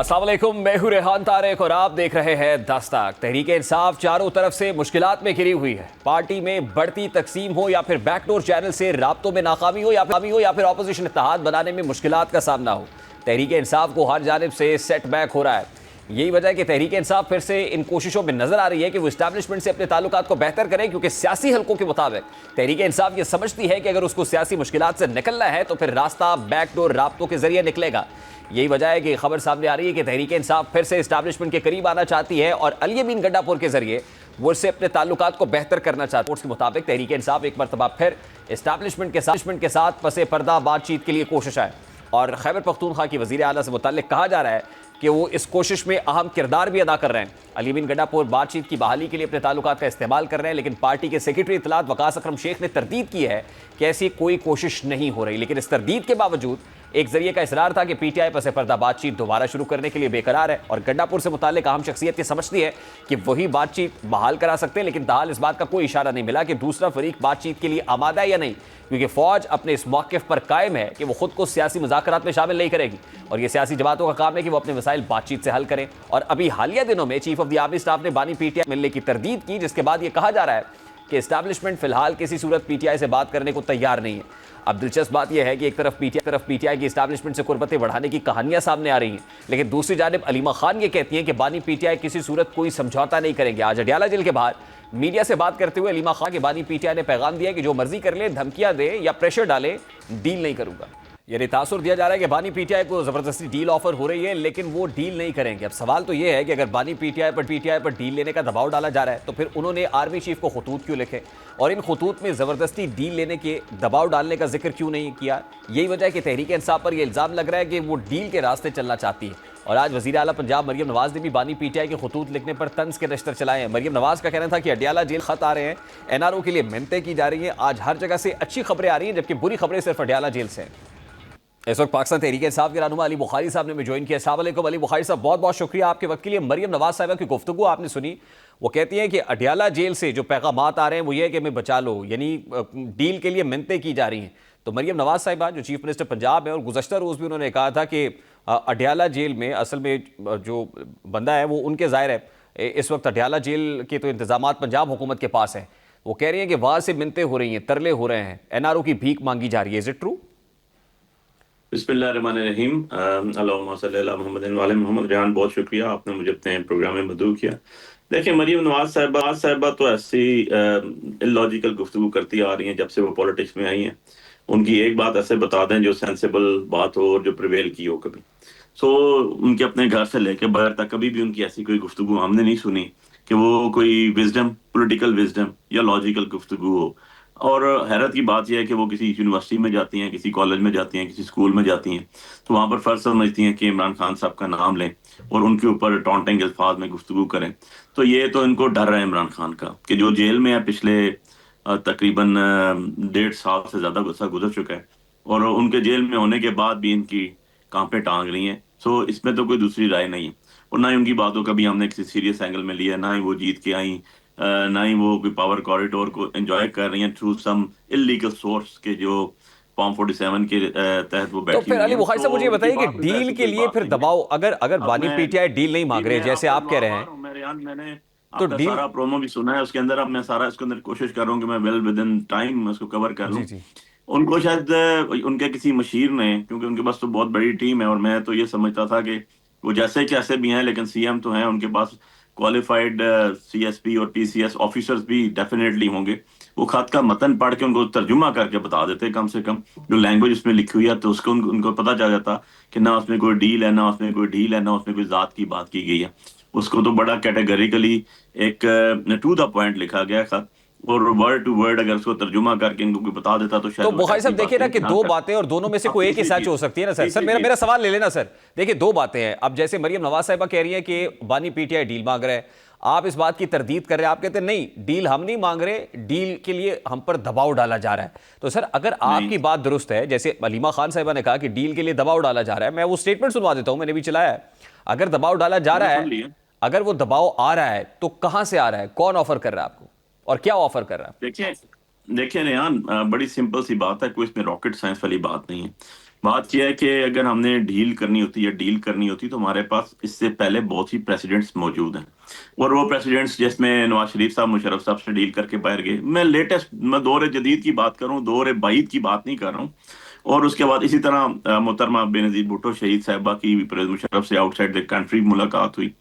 अस्सलाम वालेकुम, मैं हूं रेहान तारिक और आप देख रहे हैं दस्तक। तहरीक इंसाफ चारों तरफ से मुश्किलात में घिरी हुई है। पार्टी में बढ़ती तकसीम हो या फिर बैकडोर चैनल से राब्तों में नाकामी हो या फिर अपोजिशन इत्तेहाद बनाने में मुश्किलात का सामना हो। तहरीक इंसाफ को हर जानिब से सेटबैक हो रहा है। यही वजह है कि तहरीक इंसाफ फिर से इन कोशिशों में नजर आ रही है कि वो इस्टेब्लिशमेंट से अपने ताल्लुकात को बेहतर करें, क्योंकि सियासी हलकों के मुताबिक तहरीक इंसाफ ये समझती है कि अगर उसको सियासी मुश्किलात से निकलना है तो फिर रास्ता बैकडोर राब्तों के जरिए निकलेगा। यही वजह है कि खबर सामने आ रही है कि तहरीक इंसाफ फिर से इस्टेब्लिशमेंट के करीब आना चाहती है और अली अमीन गंडापुर के जरिए वो इससे अपने ताल्लुकात को बेहतर करना चाहती है। उसके मुताबिक तहरीक इंसाफ एक मरतबा फिर इस्टेब्लिशमेंट के साथ पसे पर्दा बातचीत के लिए कोशिश है और खैबर पख्तूनख्वा की वज़ीर आला से मुताल्लिक कहा जा रहा है कि वो इस कोशिश में अहम किरदार भी अदा कर रहे हैं। अली अमीन गंडापुर बातचीत की बहाली के लिए अपने ताल्लुकात का इस्तेमाल कर रहे हैं, लेकिन पार्टी के सेक्रेटरी इत्तलात वकास अकरम शेख ने तरदीद की है कि ऐसी कोई कोशिश नहीं हो रही। लेकिन इस तरदीद के बावजूद एक जरिए का इसरार था कि पीटीआई पसे पर्दा बातचीत दोबारा शुरू करने के लिए बेकरार है और गंडापुर से मुताल्लिक अहम शख्सियत ये समझती है कि वही बातचीत बहाल करा सकते हैं, लेकिन ताहाल इस बात का कोई इशारा नहीं मिला कि दूसरा फरीक बातचीत के लिए आमादा है या नहीं, क्योंकि फौज अपने इस मौक़िफ़ पर कायम है कि वो खुद को सियासी मुज़ाकरात में शामिल नहीं करेगी और ये सियासी जमातों का काम है कि वो अपने मसाइल बातचीत से हल करें। और अभी हालिया दिनों में chief of the army staff ने बानी पीटीआई मिलने की तरदीद की, जिसके बाद ये कहा जा रहा है कि इस्टेब्लिशमेंट फिलहाल किसी सूरत पीटीआई से बात करने को तैयार नहीं है। अब दिलचस्प बात यह है कि एक तरफ पीटीआई की इस्टेब्लिशमेंट से कुर्बतें बढ़ाने की कहानियां सामने आ रही हैं, लेकिन दूसरी जानिब अलीमा खान ये कहती हैं कि बानी पीटीआई किसी सूरत कोई समझौता नहीं करेंगे। आज अडियाला जेल के बाहर मीडिया से बात करते हुए अलीमा खान के बानी पीटीआई ने पैगाम दिया कि जो मर्जी कर ले, धमकियां दे या प्रेशर डाले, डील नहीं करूंगा। यानी तासुर दिया जा रहा है कि बानी पीटीआई को जबरदस्ती डील ऑफर हो रही है, लेकिन वो डील नहीं करेंगे। अब सवाल तो ये है कि अगर बानी पीटीआई पर डील लेने का दबाव डाला जा रहा है तो फिर उन्होंने आर्मी चीफ को खतूत क्यों लिखे और इन खतूत में जबरदस्ती डील लेने के दबाव डालने का जिक्र क्यों नहीं किया। यही वजह है कि तहरीक इंसाफ पर यह इल्जाम लग रहा है कि वो डील के रास्ते चलना चाहती है। और आज वज़ीर आला पंजाब मरियम नवाज ने भी बानी पीटीआई के खतूत लिखने पर तंज के नश्तर चलाए हैं। मरियम नवाज का कहना था कि अडियाला जेल खत आ रहे हैं, एनआरओ के लिए मिन्नतें की जा रही हैं। आज हर जगह से अच्छी खबरें आ रही हैं, जबकि बुरी खबरें सिर्फ अडियाला जेल से हैं। इस वक्त पाकिस्तान तहरीक इंसाफ के रहनुमा अली बुखारी साहब ने हमें ज्वाइन किया। अस्सलाम वालेकुम अली बुखारी साहब, बहुत बहुत शुक्रिया आपके वक्त के लिए। मरियम नवाज साहिबा की गुफ्तगू आपने सुनी, वो कहती हैं कि अडियाला जेल से जो पैगामात आ रहे हैं वो ये है कि हमें बचा लो, यानी डील के लिए मिन्नतें की जा रही हैं। तो मरियम नवाज साहिबा जो चीफ मिनिस्टर पंजाब है और गुज़श्ता रोज़ भी उन्होंने कहा था कि अडियाला जेल में असल में जो बंदा है वो उनके ज़ाहिर है इस वक्त अडियाला जेल के तो इंतजामात पंजाब हुकूमत के पास हैं। वो कह रही हैं कि वहाँ से मिन्नतें हो रही हैं, तरले हो रहे हैं, एनआरओ की भीख मांगी जा रही है। Is it true? बिस्मिल्लाहिर्रहमानिर्रहीम, अल्लाहुम्मा सल्ली अला मुहम्मदिन व अला मुहम्मद। जान, बहुत शुक्रिया, आपने मुझे अपने प्रोग्राम में मदऊ किया। देखिए, मरियम नवाज साहिबा तो ऐसी इलॉजिकल गुफ्तगू करती आ रही हैं जब से वो पॉलिटिक्स में आई हैं। उनकी एक बात ऐसे बता दें जो सेंसिबल बात हो और जो प्रिवेल की हो कभी। उनके अपने घर से लेके बाहर तक कभी भी उनकी ऐसी कोई गुफ्तगू हमने नहीं सुनी कि वो कोई विजडम, पॉलिटिकल विजडम या लॉजिकल गुफ्तगू हो। और हैरत की बात यह है कि वो किसी यूनिवर्सिटी में जाती हैं, किसी कॉलेज में जाती हैं, किसी स्कूल में जाती हैं, तो वहाँ पर फर्ज समझती हैं कि इमरान खान साहब का नाम लें और उनके ऊपर टॉन्टिंग अल्फाज में गुफ्तगू करें। तो ये तो इनको डर है इमरान खान का कि जो जेल में है, पिछले तकरीबन 1.5 साल से ज़्यादा गुस्सा गुजर चुका है और उनके जेल में होने के बाद भी इनकी कांपे टांग रही हैं। इसमें तो कोई दूसरी राय नहीं है और ना ही उनकी बातों का भी हमने किसी सीरियस एंगल में लिया, ना ही वो जीत के आई, ना ही वो कोई पावर कॉरिडोर को एंजॉय कर रही हैं थ्रू सम इलीगल सोर्स के जो फॉर्म 47 के तहत वो बैठी। तो फिर अली बुखारी साहब, मुझे ये बताइए कि डील के लिए फिर दबाव, अगर बानी पीटीआई डील नहीं मांग रहे जैसे आप कह रहे हैं, मैंने तो आपका डील सारा प्रोमो भी सुना है, उसके अंदर अब मैं सारा इसके अंदर कोशिश कर रहा हूँ कि मैं वेल विद इन टाइम उसको कवर कर लूँ। उनको शायद उनके किसी मशीर ने, क्योंकि उनके पास तो बहुत बड़ी टीम है और मैं तो ये समझता था कि वो जैसे कैसे भी हैं लेकिन सीएम तो हैं, उनके पास क्वालिफाइड सीएसपी और पीसीएस ऑफिसर्स भी डेफिनेटली होंगे। वो खत का मतन पढ़ के उनको तर्जुमा करके बता देते कम से कम, जो लैंग्वेज उसमें लिखी हुई है, तो उसको उनको पता चल जाता कि ना उसमें कोई डील है, ना उसमें कोई डील है, ना उसमें कोई जात की बात की गई है। उसको तो बड़ा कैटेगरिकली एक टू द पॉइंट लिखा गया खत और वर्ड टू वर्ड अगर उसको तर्जुमा करके इनको बता देता तो शायद। तो बुखारी साहब देखिए ना कि दो बातें और दोनों में से कोई एक ही सच हो सकती है ना सर। मेरा सवाल ले लेना सर। देखिए, दो बातें हैं। अब जैसे मरियम नवाज साहिबा कह रही है कि बानी पीटीआई डील मांग रहे हैं, आप इस बात की तरदीद कर रहे हैं, आप कहते हैं नहीं, डील हम नहीं मांग रहे, डील के लिए हम पर दबाव डाला जा रहा है। तो सर, अगर आपकी बात दुरुस्त है, जैसे अलीमा खान साहिबा ने कहा कि डील के लिए दबाव डाला जा रहा है, मैं वो स्टेटमेंट सुनवा देता हूं, मैंने भी चलाया है। अगर दबाव डाला जा रहा है, अगर वो दबाव आ रहा है तो कहां से आ रहा है, कौन ऑफर कर रहा है आपको और क्या ऑफर कर रहा है? देखिए रेहान, बड़ी सिंपल सी बात है, कोई इसमें रॉकेट साइंस वाली बात नहीं है। बात यह है कि अगर हमने डील करनी होती या डील करनी होती तो हमारे पास इससे पहले बहुत सी प्रेसिडेंट्स मौजूद हैं, और वो प्रेसिडेंट्स जिसमें नवाज शरीफ साहब मुशर्रफ साहब से डील करके बाहर गए। मैं दौर जदीद की बात करूं, दौर बाईद की बात नहीं कर रहा हूं। और उसके बाद इसी तरह मोहतरमा बेनजीर भुट्टो शहीद साहबा की भी परवेज मुशर्रफ से आउटसाइड द कंट्री मुलाकात हुई।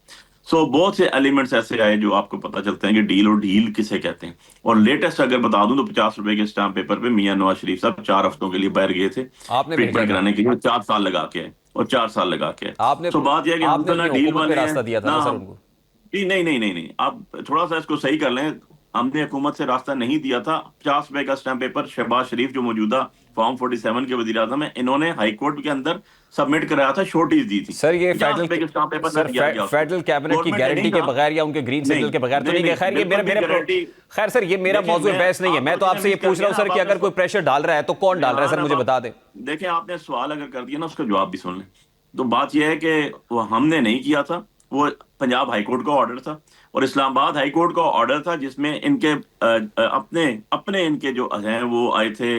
सो बहुत से एलिमेंट्स ऐसे आए जो आपको पता चलते हैं कि डील और डील किसे कहते हैं। और लेटेस्ट अगर बता दूं तो 50 रुपए के स्टाम्प पेपर पे मियां नवाज शरीफ साहब 4 हफ्तों के लिए बाहर गए थे आपने भेजा ट्रीटमेंट क्या? कराने के लिए, 4 साल लगा के आए, और 4 साल लगा के आए। आपने सो बात यह है कि हम आपने तो ना अपनी डील हुकूमत में वाले हैं रास्ता दिया था ना ना सर हम। उनको? नहीं नहीं नहीं नहीं नहीं, आप थोड़ा सा इसको सही कर लें। हमने हुकूमत से रास्ता नहीं दिया था। 50 रुपए का स्टैम्प पेपर शहबाज शरीफ जो मौजूदा फॉर्म 47 के वजीर आजम है, इन्होंने हाई कोर्ट के अंदर सबमिट कराया था, शोर्टिस दी थी। सर ये 50 रुपए के स्टैम्प पेपर से दिया गया उसको। फेडरल कैबिनेट की गवर्नमेंट ने गारंटी नहीं के कहा। बगैर या उनके ग्रीन नहीं सिग्नल के बगैर तो नहीं नहीं गए। नहीं, खैर ये बिल्कुल भी मेरा गारंटी। खैर सर ये मेरा देखिए मौजूद मैं बहस नहीं है। मैं तो आपको आपसे ये मिस कर पूछ रहा दिया हूँ ना, सर अब कि आपने अगर कोई प्रेशर डाल रहा है तो कौन डाल रहा है सर, मुझे बता दें। देखिए आपने सवाल अगर कर दिया ना, उसका जवाब भी सुन लें। तो बात यह है कि वो हमने नहीं किया था, वो पंजाब हाई कोर्ट का ऑर्डर था और इस्लामाबाद हाई कोर्ट का ऑर्डर था, जिसमें इनके अपने अपने इनके जो हैं वो आए थे,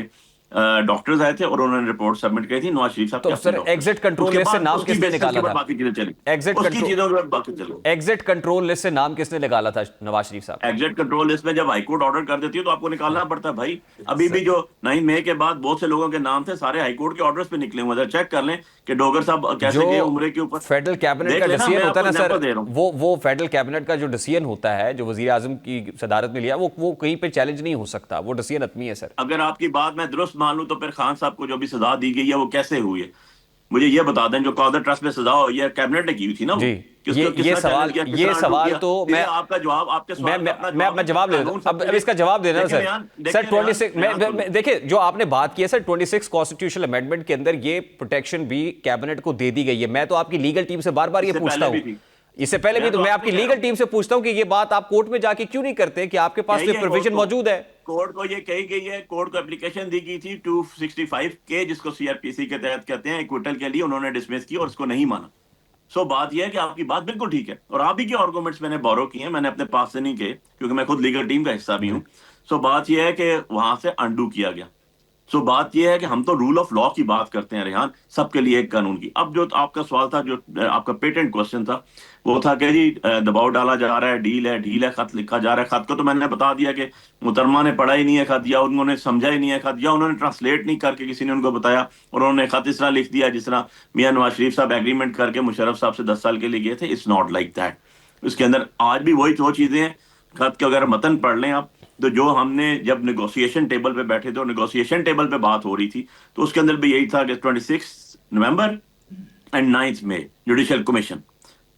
डॉक्टर्स आए थे और उन्होंने रिपोर्ट सबमिट की थी, नवाज शरीफ साहब के तो अपने सर डॉक्टर्स। एग्जिट कंट्रोल उसके लिस्ट से बाद नाम उसकी किसने बेसिस के निकाला बाद था? बाकी चीजें चली, एग्जिट उसकी कंट्रोल चीजों के बाद बाकी चली। एग्जिट कंट्रोल लिस्ट से नाम किसने निकाला था नवाज शरीफ साहब? एग्जिट कंट्रोल लिस्ट में जब हाईकोर्ट ऑर्डर कर देती है तो आपको निकालना पड़ता है भाई। अभी भी सर जो 9 मई के बाद बहुत से लोगों के नाम थे, सारे हाईकोर्ट के ऑर्डर्स पे निकले हुए हैं। चेक कर लें कि डोगर साहब जो कैसे गए उम्रे के ऊपर। फेडरल कैबिनेट देख का लेना, डिसीजन मैं होता है आपको ना सर, एग्जांपल दे रहा हूँ। वो फेडरल कैबिनेट का जो डिसीजन होता है जो वजीर आजम की सदारत में लिया, वो कहीं पे चैलेंज नहीं हो सकता, वो डिसीजन हतमी है सर। अगर आपकी बात मैं दुरुस्त मान लूं तो फिर खान साहब को जो भी सजा दी गई है वो कैसे हुई है, मुझे ये बता दें। जो कॉदर ट्रस्ट में सजा हुई है, कैबिनेट ने की हुई थी ना वो। जी किसको ये किसने सवाल चैलेंज किया, ये किसने अनडू सवाल किया? तो ये आपका जवाब, आपके सवाल का अपना मैं जवाब जवाब ले कानून अब सबके इसका लिए। जवाब देना ना देखें सर। रेहान, सर देखें 26 रेहान, देखिए जो आपने बात की है सर 26 कॉन्स्टिट्यूशनल अमेंडमेंट के अंदर ये प्रोटेक्शन भी कैबिनेट को दे दी गई है। मैं तो आपकी लीगल टीम से बार बार ये इससे पूछता पहले भी हूं, थी। इससे पहले भी तो मैं आपसे आपकी कह रहा लीगल हूं। टीम से पूछता हूं कि ये बात आप कोर्ट में जाके क्यों नहीं करते कि आपके पास यही तो है प्रोविजन मौजूद है। कोर्ट को ये कही गई है, कोर्ट को एप्लीकेशन दी गई थी 265 के, जिसको सीआरपीसी के तहत कहते हैं, इक्विटल के लिए उन्होंने डिसमिस की और उसको नहीं माना। सो बात यह है कि आपकी बात बिल्कुल ठीक है और आप ही के आर्गूमेंट्स मैंने बोरो किए हैं, मैंने अपने पास से नहीं किए क्योंकि मैं खुद लीगल टीम का हिस्सा भी हूं। सो बात यह है कि वहां से अंडू किया गया। सो बात यह है कि हम तो रूल ऑफ लॉ की बात करते हैं रेहान, सबके लिए एक कानून की। अब जो आपका सवाल था, जो आपका पेटेंट क्वेश्चन था, वो था कि जी दबाव डाला जा रहा है, ढील है, खत लिखा जा रहा है। खत को तो मैंने बता दिया कि मुहतरमा ने पढ़ा ही नहीं है खत, या उन्होंने समझा ही नहीं है खत, या उन्होंने ट्रांसलेट नहीं करके किसी ने उनको बताया और उन्होंने खत इस तरह लिख दिया जिस तरह मियां नवाज शरीफ साहब एग्रीमेंट करके मुशर्रफ साहब से 10 साल के लिए गए थे। It's not like that. उसके अंदर आज भी वही दो चीजें हैं। खत के अगर मतन पढ़ लें आप, तो जो हमने जब नेगोशिएशन टेबल पे बैठे थे और नेगोशिएशन टेबल पे बात हो रही थी, तो उसके अंदर भी यही था कि 26 नवंबर एंड 9 मई जुडिशियल कमीशन,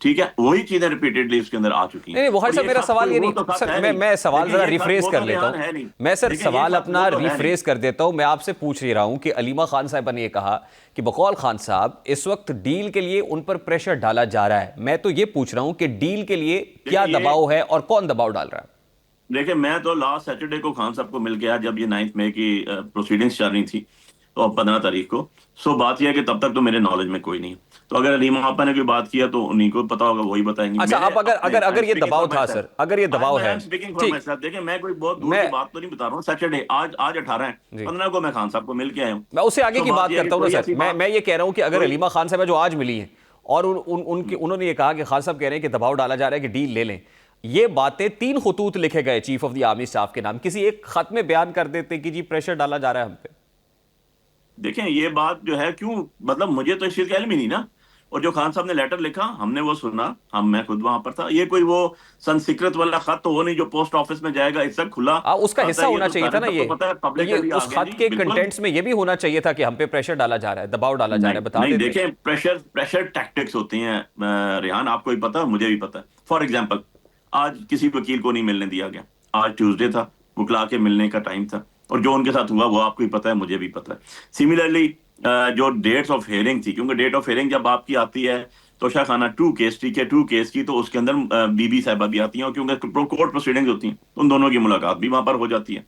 ठीक है, वही चीजें रिपीटेडली उसके अंदर आ चुकी हैं। नहीं बहुत सर मेरा सवाल ये नहीं सर, मैं सवाल जरा रिफ्रेश कर लेता हूं। मैं सर सवाल अपना रिफ्रेश कर देता हूं। मैं आपसे पूछ रहा हूं कि अलीमा खान साहब ने ये कहा कि बकौल खान साहब इस वक्त डील के लिए उन पर प्रेशर डाला जा रहा है। मैं तो ये पूछ रहा हूं कि डील के लिए क्या दबाव है और कौन दबाव डाल रहा है? देखिए मैं तो लास्ट सैटरडे को खान साहब को मिल गया जब ये 9 मई की प्रोसीडिंग्स चल रही थी, तो 15 तारीख को। सो बात यह है कि तब तक तो मेरे नॉलेज में कोई नहीं, तो अगर अलीमा आपा ने कोई बात किया तो उन्हीं को पता होगा, वही बताएंगे। अच्छा आप अगर ये दबाव था सर, अगर ये दबाव है, ठीक, देखिए मैं कोई बहुत दूर की बात तो नहीं बता रहा हूँ। सैटरडे आज 18 है, 15 को मैं खान साहब को मिल के आया हूँ। मैं उससे आगे की बात करता हूँ ना सर। मैं ये कह रहा हूँ कि अगर अलीमा खान साहब जो आज मिली है और उन्होंने ये कहा कि खान साहब कह रहे हैं कि दबाव डाला जा रहा है कि डील ले लें, ये बातें 3 खतूत लिखे गए chief of the army staff के नाम, किसी एक खत में बयान कर देते कि जी प्रेशर डाला जा रहा है हम पे। देखें ये बात जो है क्यों, मतलब मुझे तो इस चीज का इल्म ही नहीं ना। और जो खान साहब ने लेटर लिखा हमने वो सुना, मैं खुद वहां पर था। ये कोई वो संस्कृत वाला खत तो वो नहीं जो पोस्ट ऑफिस में जाएगा इस खुला, उसका हिस्सा होना चाहिए था ना। ये उस खत के बिल्कुल। कंटेंट्स में ये भी होना चाहिए था कि हम पे प्रेशर डाला जा रहा है, दबाव डाला जा रहा है, बता नहीं देते। देखें प्रेशर टैक्टिक्स होती हैं रेहान, आपको भी पता है, मुझे भी पता है। फॉर एग्जाम्पल आज किसी वकील को नहीं मिलने दिया गया, आज ट्यूसडे था, वकला के मिलने का टाइम था, और जो उनके साथ हुआ वो आपको भी पता है, मुझे भी पता है। सिमिलरली जो डेट्स ऑफ हियरिंग थी, क्योंकि डेट ऑफ हियरिंग जब आपकी आती है तोशा खाना 2 केस, ठीक है, 2 केस की, तो उसके अंदर बीबी साहिबा भी आती हैं, और क्योंकि कोर्ट प्रोसीडिंग्स होती हैं उन दोनों की मुलाकात भी वहां पर हो जाती है।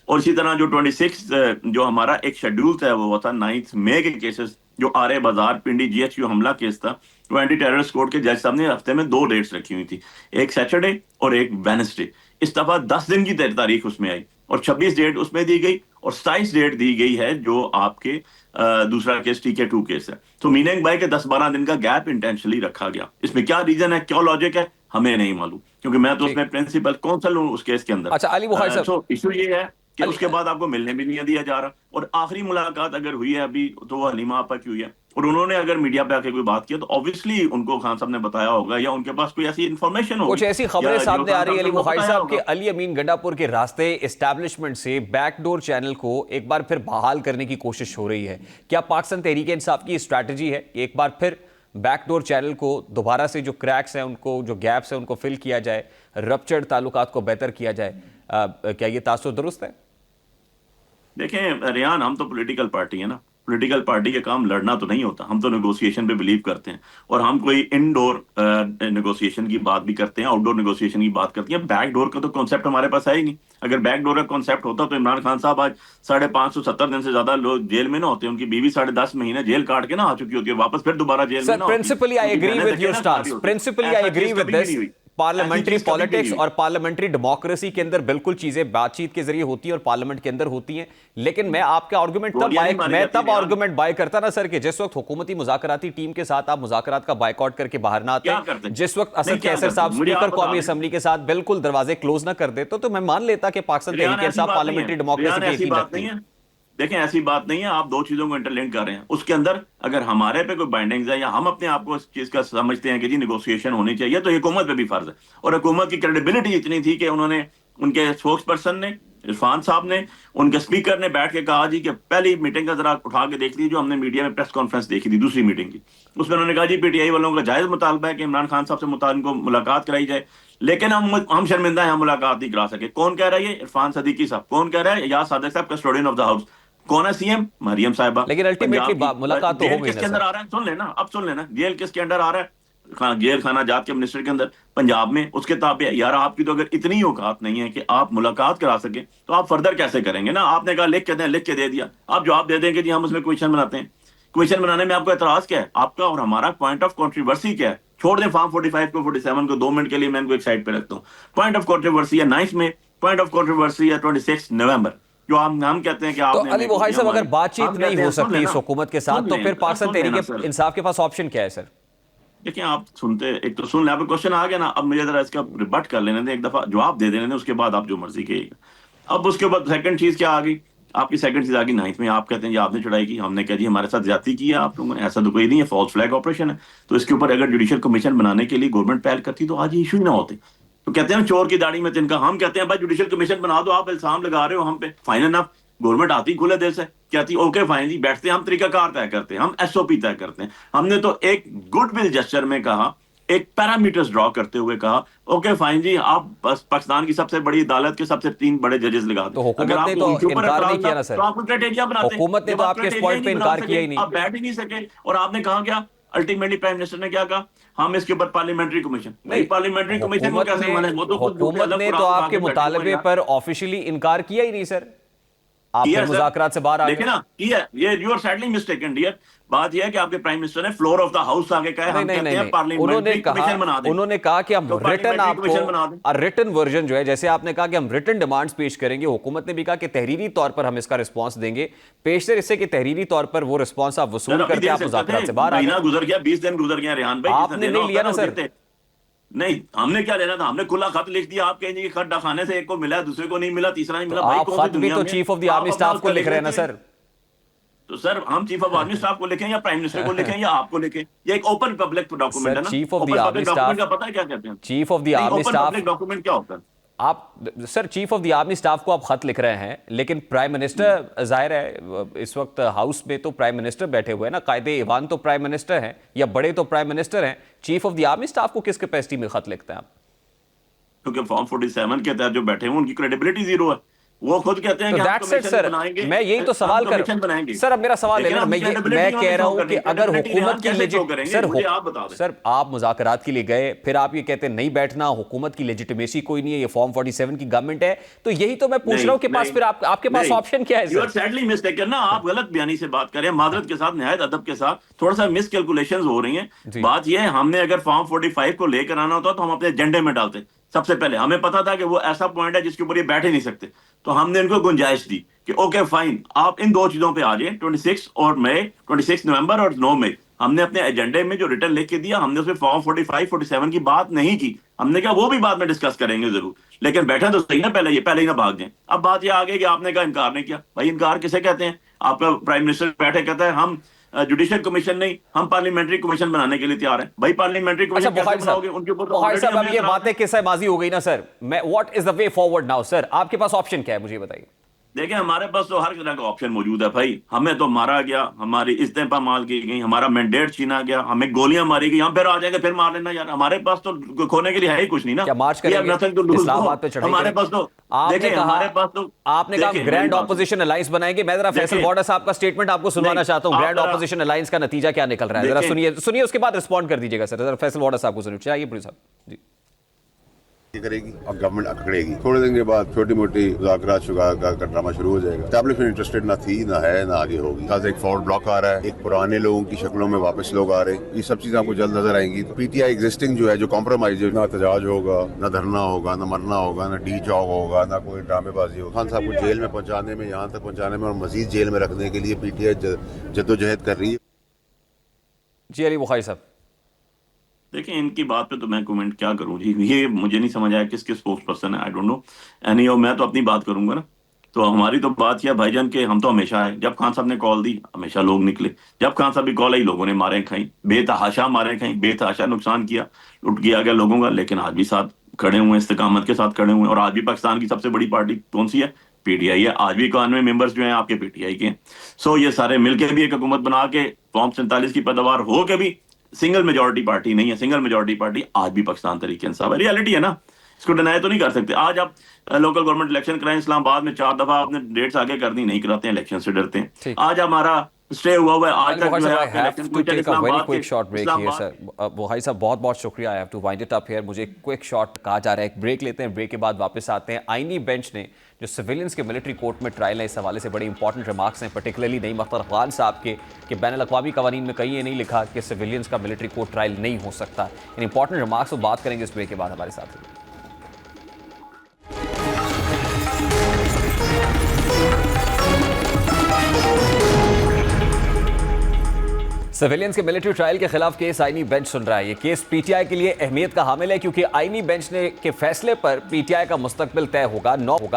और इसी तरह जो 26 जो हमारा एक शेड्यूल था वो था 9 मई के केसेस, जो आरे बाजार पिंडी GHQ हमला केस था, वो एंटी टेररिस्ट कोर्ट के जज साहब ने हफ्ते में 2 डेट्स रखी हुई थी, एक सैटरडे और एक वेडनेसडे। इस दफा 10 दिन की तारीख उसमें आई और 26 डेट उसमें दी गई और 27 डेट दी गई है जो आपके दूसरा केस TK2 केस है। तो मीनिंग बाय के 10-12 दिन का गैप इंटेंशनली रखा गया। इसमें क्या रीजन है, क्या लॉजिक है, हमें नहीं मालूम, क्योंकि मैं तो ठीक। उसमें प्रिंसिपल कौंसल हूँ उस केस के अंदर। अच्छा अली बुखारी साहब, सो इशू ये है कि अली उसके बाद आपको मिलने भी नहीं दिया जा रहा, और आखिरी मुलाकात अगर हुई है अभी तो वो हलीमा आपा की हुई है, और उन्होंने अगर मीडिया पे आके कोई बात की तो ऑब्वियसली उनको खान साहब ने बताया होगा, या उनके पास कोई ऐसी इंफॉर्मेशन होगी, कुछ ऐसी खबरें या जियो सामने आ खान रही है साहब अली ने उनको बुखारी बताया साहब कि होगा। अली अमीन गंडापुर के रास्ते एस्टैब्लिशमेंट से बैकडोर चैनल को एक बार फिर बहाल करने की कोशिश हो रही है। क्या पाकिस्तान तहरीक इंसाफ की स्ट्रैटेजी है कि एक बार फिर बैकडोर चैनल को दोबारा से जो क्रैक्स हैं उनको, जो गैप्स हैं उनको फिल किया जाए, रप्चर्ड ताल्लुकात को बेहतर किया जाए? क्या ये तासुर दुरुस्त है? देखें रियान, हम तो पॉलिटिकल पार्टी है ना, पॉलिटिकल पार्टी के काम लड़ना तो नहीं होता, हम तो नेगोशिएशन पे बिलीव करते हैं, और हम कोई इनडोर नेगोशिएशन की बात भी करते हैं, आउटडोर नेगोशिएशन की बात करते हैं। बैक डोर का तो कॉन्सेप्ट हमारे पास है ही नहीं। अगर बैक डोर का कॉन्सेप्ट होता तो इमरान खान साहब आज 570 दिन से ज्यादा लोग जेल में ना होते, उनकी बीवी 10.5 महीने जेल काट के ना आ चुकी होती है वापस, फिर दोबारा जेल में सर ना होती, प्रिंसिपली आई उनकी एग्री बहनें विद धक्के योर ना खा स्टांस, रही होती। प्रिंसिपली आई ऐसा एग्री चीज विद कभी भी दिस। नहीं हुई, ऐसी पार्लियामेंट्री चीज कभी भी नहीं पॉलिटिक्स हुई। और पार्लियामेंट्री डेमोक्रेसी के अंदर बिल्कुल चीजें बातचीत के जरिए होती हैं और पार्लियामेंट के अंदर होती हैं, लेकिन मैं आपका आर्गुमेंट गोलियां नहीं मारी जाती रियान। आर्गुमेंट बाय करता ना सर कि जिस वक्त हुकूमती मुज़ाकराती टीम के साथ आप मुज़ाकरात का बायकॉट करके बाहर ना आते, क्या करते? जिस वक्त नहीं, असद क्या कैसर करते? साहब मुझे स्पीकर आप बता कौमी दें। असम्बली के साथ बिल्कुल दरवाजे क्लोज ना कर देते, तो मैं मान लेता कि पाकिस्तान रियान तहरीक ऐसी इंसाफ बात नहीं है, पार्लियामेंट्री डेमोक्रेसी रियान पे ऐसी यकीन बात रखती नहीं है। है। देखें ऐसी बात नहीं है, आप दो चीजों को इंटरलिंक कर रहे हैं। उसके अंदर अगर हमारे पे कोई बाइंडिंग्स है, या हम अपने आप को इस चीज का समझते हैं कि जी नेगोशिएशन होनी चाहिए, तो हुकूमत पे भी फर्ज है। और हुकूमत की क्रेडिबिलिटी इतनी थी कि उन्होंने, उनके स्पोक्स पर्सन ने, इरफान साहब ने, उनके स्पीकर ने बैठ के कहा जी कि पहली मीटिंग का जरा उठा के देख लीजिए, जो हमने मीडिया में प्रेस कॉन्फ्रेंस देखी थी दूसरी मीटिंग की, उसमें उन्होंने कहा जी PTI वालों का जायज मुतालबा है कि इमरान खान साहब से उनको मुलाकात कराई जाए, लेकिन हम शर्मिंदा हैं, हम मुलाकात नहीं करा सके। कौन कह रहा है ये? इरफान सदीकी साहब। कौन कह रहा है? या सादिक साहब, कस्टोडियन ऑफ द हाउस। कौन है CM? मरियम साहिबा। लेकिन अल्टीमेटली पंजाब की मुलाकात तो हो जेल गई ना किसके अंदर सर। आ रहा है? सुन लेना, अब सुन लेना, जेल किसके अंडर आ रहा है? जेल खाना जात के मिनिस्टर के अंदर, पंजाब में, उसके ताबे है। यार आपकी तो अगर इतनी औकात नहीं है कि आप मुलाकात करा सके, तो आप फर्दर कैसे करेंगे ना? आपने कहा लिख के दें, लिख के दे दिया, आप जवाब दे देंगे जी हम उसमें क्वेश्चन बनाते हैं। क्वेश्चन बनाने में आपको एतराज क्या है? आपका और हमारा पॉइंट ऑफ कंट्रोवर्सी क्या है? छोड़ दें फॉर्म 45 को, 47 को, 2 मिनट के लिए मैं इनको एक साइड पे रखता हूँ। पॉइंट ऑफ कंट्रोवर्सी है 9 में, पॉइंट ऑफ कंट्रोवर्सी है 26 नवंबर, जो हम कहते हैं कि तो आपने अली बुखारी साहब, अगर बातचीत हम नहीं कहते हो हैं, सुन सकती लेना, इस हुकूमत के साथ, सुन तो लें, फिर पाकिस्तान सुन लेना तहरीक सर। इंसाफ के पास ऑप्शन क्या है सर? देखिए आप सुनते, एक तो सुन ले, आपका क्वेश्चन आ गया ना, अब मुझे जरा इसका रिबट कर लेने दें, एक दफा जवाब दे देने दें, उसके बाद आप जो मर्जी कहिएगा। अब उसके बाद सेकंड चीज क्या आ गई? आपकी सेकंड चीज आ गई 9 में, आप कहते हैं जी आपने चढ़ाई की, हमने कहा जी हमारे साथ ज्यादती की है आप लोगों ने, ऐसा तो कोई नहीं है, फॉल्स फ्लैग ऑपरेशन है। तो इसके ऊपर अगर जुडिशियल कमीशन बनाने के लिए गवर्नमेंट पहल करती तो आज ये इशू ही ना होते। तो कहते हैं ना चोर की दाढ़ी में तिनका, हम कहते हैं भाई जुडिशियल कमीशन बना दो, आप इल्जाम लगा रहे हो हम पे, फाइन एनफ। गवर्नमेंट आती खुले दिल से, कहती ओके फाइन जी, बैठते हैं हम, तरीकाकार तय करते हैं, हम SOP तय करते हैं। हमने तो एक गुडविल जेस्चर में कहा, एक पैरामीटर्स ड्रॉ करते हुए कहा ओके फाइन जी, आप बस पाकिस्तान की सबसे बड़ी अदालत के सबसे 3 बड़े जजेस लगा तो दें। हुकूमत अगर ने आप तो उनके ऊपर इनकार नहीं एतराज किया था, ना सर। तो आप क्राइटेरिया बनाते। हुकूमत ने जब तो आप आपके इस criteria पॉइंट पे नहीं बना इनकार सके, किया ही नहीं। आप बैठ ही नहीं सके, और आपने कहा क्या? अल्टीमेटली प्राइम मिनिस्टर ने क्या कहा? हम इसके ऊपर पार्लियामेंट्री कमीशन। नहीं, पार्लियामेंट्री कमीशन को कैसे माने? वो तो खुद झूठे हुकूमत अलग ने तो कुरान उठा आपके के बैठे हुए हैं मुतालबे यार। पर ऑफिशियली इनकार किया ही नहीं सर। आप किया फिर सर, मुज़ाकरात से बाहर आ देखिए गए। ना, किया। ये you are sadly mistaken dear. बात यह है कि आपके प्राइम मिनिस्टर ने फ्लोर ऑफ द हाउस आगे कहा, नहीं हम नहीं कहते नहीं हैं नहीं, पार्लियामेंट्री कमीशन बना दें। उन्होंने कहा कि हम तो रिटर्न पार्लियामेंट्री आपको कमीशन बना दें। रिटर्न वर्जन जो है, जैसे आपने कहा कि हम रिटर्न डिमांड्स पेश करेंगे, हुकूमत ने भी कहा कि तहरीरी तौर पर हम इसका रिस्पांस देंगे, पेशतर इससे कि तहरीरी तौर पर वो रिस्पांस आप सर वसूल अभी करके दे आप सकते मुज़ाकरात थे, से बाहर आ महीना गए। गुजर गया, 20 दिन गुजर गया रेहान भाई, जिसने आपने देना नहीं लिया होता ना वो सर। देते। नहीं, हमने क्या लेना था? हमने खुला खत लिख दिया, आप कहेंगे कि खत डाखाने से एक को मिला, दूसरे को नहीं मिला, तीसरा नहीं मिला। भाई आप कौन सी खत भी दुनिया तो में? चीफ ऑफ द आप आर्मी अपना स्टाफ को उसका लिख रहे हैं ना लेते हैं। सर। तो सर हम चीफ ऑफ आर्मी स्टाफ को लिखें, या प्राइम मिनिस्टर को लिखें, या आपको लिखें? ये एक ओपन पब्लिक डॉक्यूमेंट सर है ना। Chief of the open army public document staff, का पता है क्या कहते हैं? चीफ ऑफ द नहीं, army open staff, public document क्या होता है? आप sir chief of the army staff को आप खत लिख रहे हैं, लेकिन प्राइम मिनिस्टर, जाहिर है इस वक्त हाउस में तो प्राइम मिनिस्टर बैठे हुए हैं ना, कायदे ईवान तो प्राइम मिनिस्टर हैं, या बड़े तो प्राइम मिनिस्टर हैं। Chief of the army staff को किस कैपेसिटी में खत लिखते हैं आप? क्योंकि फॉर्म 47 के तहत जो बैठे हैं उनकी क्रेडिबिलिटी जीरो है। वो खुद कहते हैं तो कि हम दैट्स इट कमीशन सर, बनाएंगे, मैं यही तो सवाल कर कमीशन बनाएंगे। सर, अब मेरा सवाल है लेकिन ना, हम मैं credibility कह रहा show हूं कि करनी, अगर credibility हुकूमत की कैसे show करेंगे? सर मुझे आप बता दें। सर आप मुज़ाकरात के लिए गए, फिर आप ये कहते हैं नहीं बैठना, हुकूमत की लेजिटिमेसी कोई नहीं है, ये फॉर्म 47 की गवर्नमेंट है, तो यही तो मैं पूछ रहा हूं कि पास फिर आपके पास ऑप्शन क्या है you are sir? Sadly mistaken ना, आप गलत बयानी से बात कर रहे हैं, मादरत के साथ, निहायत अदब के साथ, थोड़ा सा मिसकैलकुलेशंस हो रही हैं। जी। बात यह है, हमने अगर फॉर्म 45 को लेकर आना होता तो हम अपने एजेंडे में डालते। सबसे पहले हमें पता था कि वो ऐसा पॉइंट है जिसके ऊपर ये बैठ ही नहीं सकते, तो हमने इनको गुंजाइश दी कि ओके फाइन, आप इन दो चीजों पे आ जाए, 26 नवंबर और 9 मई। हमने अपने एजेंडे में जो रिटर्न लिख के दिया, हमने उसमें फॉर्म 45 47 की बात नहीं की। हमने कहा वो भी बाद में डिस्कस करेंगे जरूर, लेकिन बैठे तो सही ना, पहले ही ना भाग जाए। अब बात ये आ गई कि आपने कहा इनकार नहीं किया। भाई इनकार किसे कहते हैं? आपका प्राइम मिनिस्टर बैठे कहता है हम जुडिशियल कमीशन नहीं, हम पार्लियामेंट्री कमीशन बनाने के लिए तैयार हैं। भाई पार्लियामेंट्री अच्छा कमीशन कैसे बुखारी बनाओगे? उनके ऊपर तो बुखारी already साहब, अब हमने ये इतराज़ बातें किस्सा माजी हो गई ना सर। मैं what is the way forward now sir? आपके पास ऑप्शन क्या है, मुझे बताइए। देखिए हमारे पास तो हर तरह का ऑप्शन मौजूद है भाई। हमें तो मारा गया, हमारी इज्जतें पामाल की गई, हमारा मैंडेट छीना गया, हमें गोलियां मारी गई, हम फिर आ जाएंगे फिर मार लेना यार। हमारे पास तो खोने के लिए है ही कुछ नहीं ना। क्या मार्च We have करेंगे nothing to lose, Islamabad no। पे चढ़ाई हमारे करेंगे? पास तो आपने देखिए, कहा हमारे पास तो आपने कहा देखिए, ग्रैंड मेरी बात ऑपोजिशन अलायंस बनाएंगे। मैं जरा फैसल देखिए, बॉर्डर साहब का स्टेटमेंट आपको सुनवाना नहीं, चाहता हूं। आप ग्रैंड जरा- ऑपोजिशन अलायंस का नतीजा क्या निकल रहा है, जरा देखें। सुनिए सुनिए, उसके बाद रिस्पॉन्ड कर दीजिएगा सर। जरा फैसल बॉर्डर साहब को सुनिए, चाहिए पुलिस साहब जी। करेगी और गवर्नमेंट अकड़ेगी। थोड़े दिन के बाद छोटी मोटी मुज़ाकरात शुगारत का ड्रामा शुरू हो जाएगा। एस्टैब्लिशमेंट इंटरेस्टेड ना थी, ना है, ना आगे होगी। खास एक फॉरवर्ड ब्लॉक आ रहा है, एक पुराने लोगों की शक्लों में वापस लोग आ रहे हैं। ये सब चीजें आपको जल्द नजर आएंगी। तो पीटीआई एग्जिस्टिंग जो है, जो कॉम्प्रोमाइज है, ना एहतजाज होगा, ना धरना होगा, ना मरना होगा, ना डी चौक होगा, ना कोई ड्रामेबाजी होगा। खान साहब को जेल में पहुंचाने में, यहाँ तक पहुंचाने में और मजीद जेल में रखने के लिए पीटीआई जद्दोजहद कर रही है। जी अली बुखारी साहब। देखिए इनकी बात पे तो मैं कमेंट क्या करूं जी, ये मुझे नहीं समझ आया किसके स्पोक्स पर्सन है, आई डोंट नो। एनी मैं तो अपनी बात करूंगा ना। तो हमारी तो बात किया भाईजान के, हम तो हमेशा आए। जब खान साहब ने कॉल दी हमेशा लोग निकले, जब खान साहब की कॉल आई लोगों ने मारे खाई, बेतहाशा मारे खाई, बेतहाशा नुकसान किया, लुट किया गया लोगों का। लेकिन आज भी साथ खड़े हुए, इस्तेकामत के साथ खड़े हुए। और आज भी पाकिस्तान की सबसे बड़ी पार्टी कौन सी है? पीटीआई है। आज भी 91 मेंबर्स जो हैं आपके पीटीआई के हैं। सो ये सारे मिलकर भी एक हुकूमत बना के, फॉर्म 47 की पैदावार हो के भी सिंगल मेजोरिटी पार्टी नहीं है। सिंगल मेजोरिटी पार्टी आज भी पाकिस्तान तरीके इंसाफ है, रियलिटी है ना, इसको डिनाई तो नहीं कर सकते। आज आप लोकल गवर्नमेंट इलेक्शन कराएं इस्लामाबाद में, 4 दफा आपने डेट्स आगे कर दी, नहीं कराते हैं, इलेक्शन से डरते हैं। आज हमारा स्टे हुआ है, आज तक जो है आपके इलेक्शन कमीशन इस्लामाबाद के short break here sir. Bukhari साहब बहुत बहुत शुक्रिया, I have to wind it up here. मुझे क्विक शॉट कहा जा रहा है, एक ब्रेक लेते हैं, ब्रेक के बाद वापस आते हैं। आईनी बेंच ने जो सिविलियंस के मिलिट्री कोर्ट में ट्रायल है, इस हवाले से बड़े इंपॉर्टेंट रिमार्क्स हैं, पर्टिकुलरली नईम अख्तर अफगान साहब के कि बैनुल अक़वामी कवानीन में कहीं ये नहीं लिखा कि सिविलियंस का मिलिट्री कोर्ट ट्रायल नहीं हो सकता। इन इंपॉर्टेंट रिमार्क्स को बात करेंगे इस ब्रेक के बाद। हमारे साथ सिविलियंस के मिलिट्री ट्रायल के खिलाफ केस आईनी बेंच सुन रहा है। ये केस पीटीआई के लिए अहमियत का हामिल है क्योंकि आईनी बेंच ने के फैसले पर पीटीआई का मुस्तकबिल तय होगा।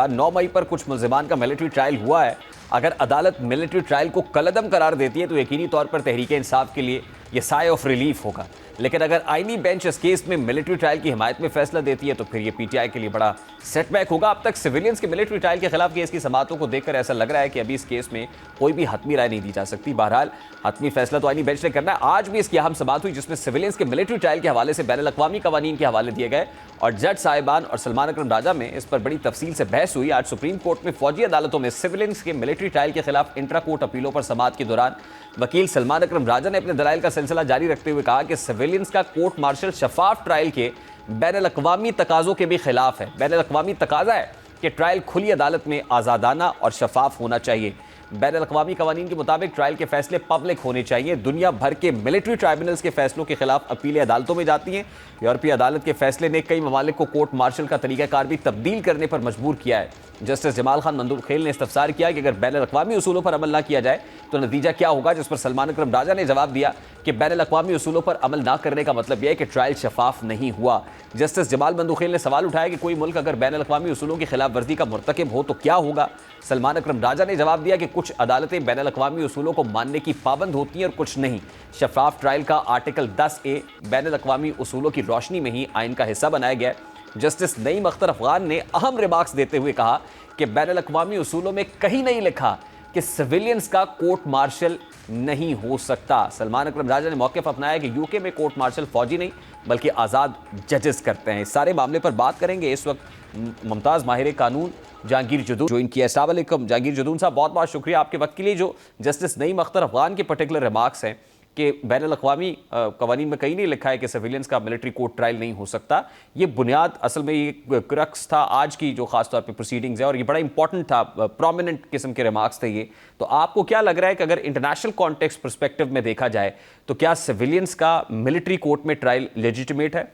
9 मई पर कुछ मुल्जिमान का मिलिट्री ट्रायल हुआ है। अगर अदालत मिलिट्री ट्रायल को कलअदम करार देती है तो यकीनी तौर पर तहरीक इंसाफ के लिए यह साय ऑफ रिलीफ होगा। लेकिन अगर आईनी बेंच इस केस में मिलिट्री ट्रायल की हिमायत में फैसला देती है तो फिर ये पीटीआई के लिए बड़ा सेटबैक होगा। अब तक सिविलियंस के मिलिट्री ट्रायल के खिलाफ केस की समाअतों को देखकर ऐसा लग रहा है कि अभी इस केस में कोई भी हतमी राय नहीं दी जा सकती। बहरहाल हतमी फैसला तो आईनी बेंच ने करना है। आज भी इसकी अहम समाअत हुई जिसमें सिविलियंस के मिलिट्री ट्रायल के हवाले से बैनुल अक़वामी कवानीन के हवाले दिए गए और जज साहिबान और सलमान अकरम राजा में इस पर बड़ी तफसील से बहस हुई। आज सुप्रीम कोर्ट में फौजी अदालतों में सिविलियंस के मिलिट्री ट्रायल के खिलाफ इंट्रा कोर्ट अपीलों पर समाअत के दौरान वकील सलमान अकरम राजा ने अपने दलाइल का सिलसिला जारी रखते हुए कहा कि सिविलियंस का कोर्ट मार्शल शफाफ ट्रायल के बैनुल अक़वामी तकाज़ों के भी खिलाफ है। बैनुल अक़वामी तकाज़ा है कि ट्रायल खुली अदालत में आज़ादाना और शफाफ होना चाहिए। बैनुल अक़वामी कवानीन के मुताबिक ट्रायल के फैसले पब्लिक होने चाहिए। दुनिया भर के मिलिट्री ट्राइब्यूनल्स के फैसलों के खिलाफ अपीलें अदालतों में जाती हैं। यूरोपीय अदालत के फैसले ने कई ममालिक को कोर्ट मार्शल का तरीक़ाकार भी तब्दील करने पर मजबूर किया है। जस्टिस जमाल खान मंदूखेल ने इस्तफसार किया कि अगर बैनुल अक़वामी उसूलों पर अमल ना किया जाए तो नतीजा क्या होगा, जिस पर सलमान अकरम राजा ने जवाब दिया कि बैनुल अक़वामी उसूलों पर अमल ना करने का मतलब यह है कि ट्रायल शफाफ नहीं हुआ। जस्टिस जमाल मंदूखेल ने सवाल उठाया कि कोई मुल्क अगर बैनुल अक़वामी उसूलों की खिलाफ वर्जी का मुर्तकिब हो तो क्या होगा। सलमान अकरम राजा ने जवाब दिया कि कुछ अदालतें बैनुल अक़वामी उसूलों को मानने की पाबंद होती हैं और कुछ नहीं। शफाफ ट्रायल का आर्टिकल 10A बैनुल अक़वामी उसूलों की रोशनी में ही आइन का हिस्सा बनाया गया। जस्टिस नईम अख्तर अफगान ने अहम रिमार्क्स देते हुए कहा कि बैनुल अक़वामी उसूलों में कहीं नहीं लिखा कि सिविलियंस का कोर्ट मार्शल नहीं हो सकता। सलमान अकरम राजा ने मौक़िफ़ अपनाया कि यूके में कोर्ट मार्शल फौजी नहीं बल्कि आज़ाद जजेस करते हैं। इस सारे मामले पर बात करेंगे इस वक्त मुमताज़ माहिर कानून जहांगीर जदून ज्वाइन किया। अस्सलाम वालेकुम जहांगीर जदून साहब, बहुत बहुत शुक्रिया आपके वक्त के लिए। जो जस्टिस नईम अख्तर अफगान के पर्टिकुलर रिमार्क्स हैं कि बैनुल अक़वामी कवानीन में कहीं नहीं लिखा है कि सिविलियंस का मिलिट्री कोर्ट ट्रायल नहीं हो सकता, ये बुनियाद असल में ये क्रक्स था आज की जो खास तौर पे प्रोसीडिंग्स है और ये बड़ा इंपॉर्टेंट था, प्रोमिनेंट किस्म के रिमार्क्स थे ये। तो आपको क्या लग रहा है कि अगर इंटरनेशनल कॉन्टेक्स्ट पर्सपेक्टिव में देखा जाए तो क्या सिविलियंस का मिलिट्री कोर्ट में ट्रायल लेजिटिमेट है?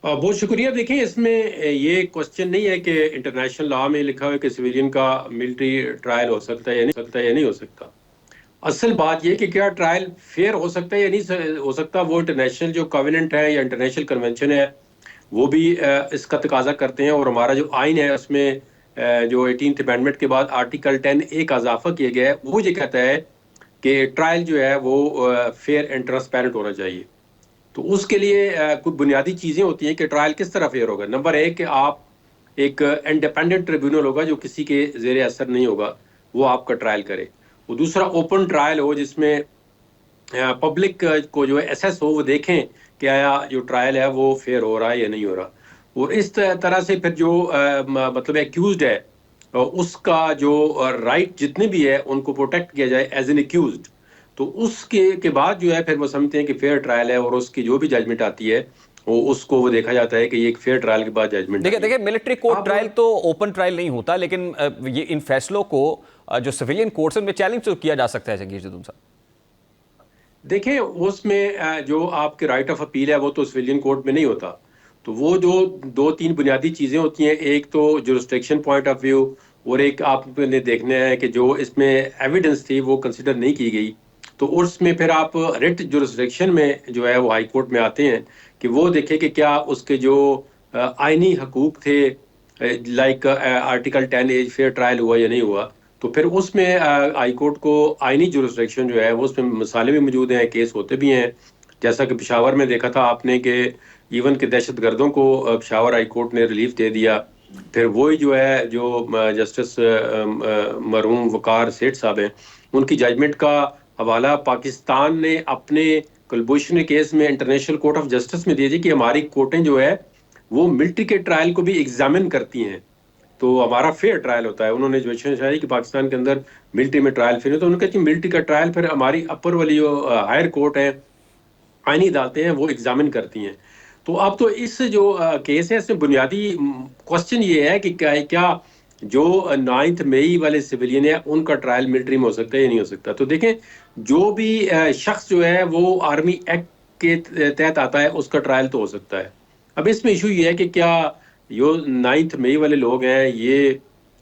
बहुत शुक्रिया। देखिए, इसमें ये क्वेश्चन नहीं है कि इंटरनेशनल लॉ में लिखा हुआ है कि सिविलियन का मिलिट्री ट्रायल हो सकता है या नहीं हो सकता। असल बात ये कि क्या ट्रायल फेयर हो सकता है या नहीं हो सकता, वो इंटरनेशनल जो कवेनेंट है या इंटरनेशनल कन्वेंशन है वो भी इसका तकाजा करते हैं। और हमारा जो आइन है उसमें जो 18th अमेंडमेंट के बाद आर्टिकल 10A का इजाफा किया गया है, वो ये कहता है कि ट्रायल जो है वो फेयर एंड ट्रांसपेरेंट होना चाहिए। तो उसके लिए कुछ बुनियादी चीज़ें होती हैं कि ट्रायल किस तरह फेयर होगा। नंबर एक कि आप एक इंडिपेंडेंट ट्रिब्यूनल होगा जो किसी के जेर असर नहीं होगा, वो आपका ट्रायल करे। वो दूसरा ओपन ट्रायल हो जिसमें पब्लिक को जो है एसेस हो, वो देखें कि आया जो ट्रायल है वो फेयर हो रहा है या नहीं हो रहा। और इस तरह से फिर जो मतलब एक्यूज्ड है उसका जो राइट जितने भी है उनको प्रोटेक्ट किया जाए एज एन एक्यूज्ड। तो उसके के बाद जो है फिर वो समझते हैं कि फेयर ट्रायल है और उसकी जो भी जजमेंट आती है वो देखा जाता है कि ये एक फेयर ट्रायल के बाद जजमेंट। देखिए मिलिट्री कोर्ट ट्रायल तो ओपन ट्रायल नहीं होता, लेकिन ये इन फैसलों को जो सिविलियन कोर्ट्स में चैलेंज तो किया जा सकता है जंगीर जदून साहब। देखिए, उसमें जो आपके राइट ऑफ अपील है वो तो सिविलियन कोर्ट में नहीं होता। तो वो जो 2-3 बुनियादी चीज़ें होती हैं, एक तो जुरिस्डिक्शन पॉइंट ऑफ व्यू और एक आपने देखना है कि जो इसमें एविडेंस थी वो कंसिडर नहीं की गई। तो उसमें फिर आप रिट जुरिस्डिक्शन में जो है वो हाई कोर्ट में आते हैं कि वो देखें कि क्या उसके जो आइनी हकूक थे like article 10A fair trial हुआ या नहीं हुआ। तो फिर उसमें हाई कोर्ट को आइनी जुरिस्डिक्शन जो है वो उसमें मसाले भी मौजूद हैं, केस होते भी हैं। जैसा कि पेशावर में देखा था आपने कि इवन के दहशतगर्दों को पेशावर हाई कोर्ट ने रिलीफ दे दिया। फिर वही जो है जो जस्टिस मरहूम वकार सेठ साहब हैं, उनकी जजमेंट का हवाला पाकिस्तान ने अपने कुलभूषण केस में इंटरनेशनल कोर्ट ऑफ जस्टिस में दिया जी कि हमारी कोर्टें जो है वो मिलिट्री के ट्रायल को भी एग्जामिन करती हैं, तो हमारा फेयर ट्रायल होता है। उन्होंने जो चाहिए कि पाकिस्तान के अंदर मिलिट्री में ट्रायल फेयर, तो उन्होंने कहा कि मिलिट्री का ट्रायल फिर हमारी अपर वाली जो हायर कोर्ट है, आईनी अदालतें हैं, वो एग्जामिन करती हैं। तो अब तो इस जो केस है इसमें बुनियादी क्वेश्चन ये है कि क्या जो 9 मई वाले सिविलियन है उनका ट्रायल मिलिट्री में हो सकता है या नहीं हो सकता। तो देखें, जो भी शख्स जो है वो आर्मी एक्ट के तहत आता है उसका ट्रायल तो हो सकता है। अब इसमें इशू ये है कि क्या जो 9 मई वाले लोग हैं ये